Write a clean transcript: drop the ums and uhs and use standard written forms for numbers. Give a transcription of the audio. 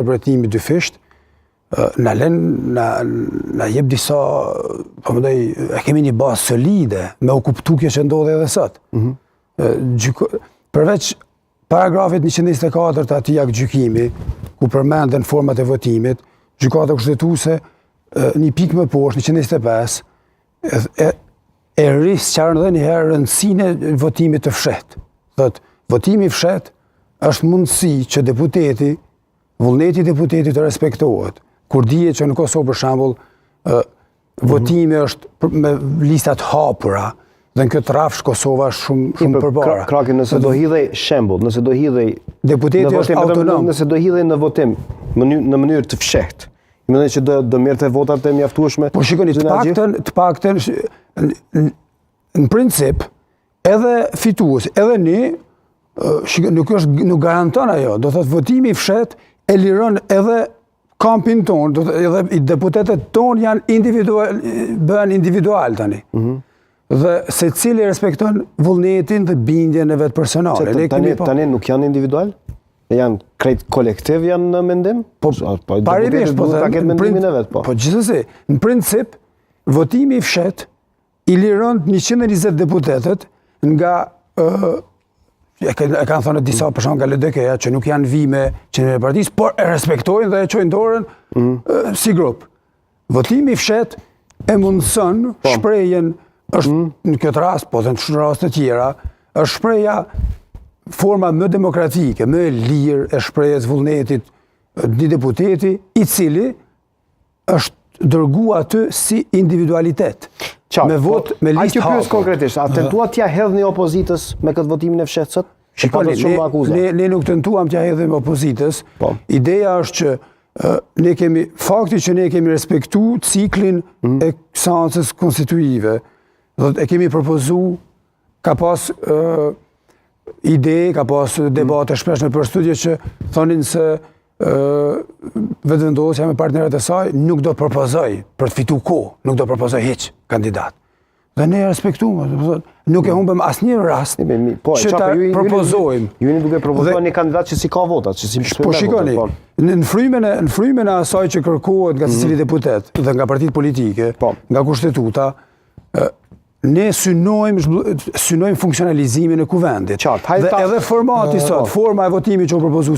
interpretimi dyfisht, na jep disa, e kemi një bazë solide me u kuptu kjo që ndodhe edhe sot. Përveç paragrafit 124 të ati jak gjykimi, ku përmenden format e votimit, gjykata kushtetuese një pikë më poshtë, 125, e rrisë qarën dhe njëherë rëndësinë e votimit të fshet. Thot, votimi fshet është mundësi që deputeti, vullneti i deputetit të respektohet. Kur dihet që në Kosovë, për shembull, votimi është me listat hapura, dhe në këtë rafsh Kosova është shumë përbara. Kraki, nëse do hidhej shembull, nëse do hidhej deputeti është autonom, nëse do hidhej në votim në mënyrë të fshehtë, mendoj që do merrte votat e mjaftueshme. Po shikoni, të paktën në princip edhe fitues, edhe ne nuk garanton ajo, do thotë votimi i fshet e liron edhe kampin tonë, edhe i deputetet tonë bëhen individual tani. Dhe se cili respekton vullnetin dhe bindjen e vetë personale. Tani nuk janë individual? Janë krejt kolektiv janë në mendim? Parimisht, po gjithsesi, në princip, votimi i fshet i liron 120 deputetet nga e kanë thonë disa për shkak nga LDK-ja që nuk janë vime qendrore të partisë, por e respektojnë dhe e çojnë dorën si grup. Votimi i fshet e mundson shprehjen, është në këtë rast, po dhe në shumë raste të tjera, është shprehja forma më demokratike, më e lirë e shprehjes vullnetit një deputeti i cili është dërguar aty si individualitet. Me vot, me listë hapur. Konkretisht, a tentuat t'ja hedhni opozitës me këtë votimin e fshehtë sot? Shikoni, ne nuk tentuam t'ja hedhim opozitës. Ideja është që fakti që ne kemi respektu ciklin e seancës konstituive, e kemi propozu, ka pas ide, ka pas debate shpeshme për studje që thonin se vetëvendosja me partnerët e saj nuk do të propozoj për të fitu kohë, nuk do të propozoj hiç kandidat. Dhe ne respektuam, nuk e humbëm asnjë rast që ta propozojmë. Ju jeni duke propozuar një kandidat që si ka votat, që si po shikoni, në frymën e asaj që kërkohet nga secili deputet dhe nga partitë politike, nga kushtetuta, ne synojmë funksionalizimin e kuvendit. Dhe edhe formati sot, forma e votimit që u propozu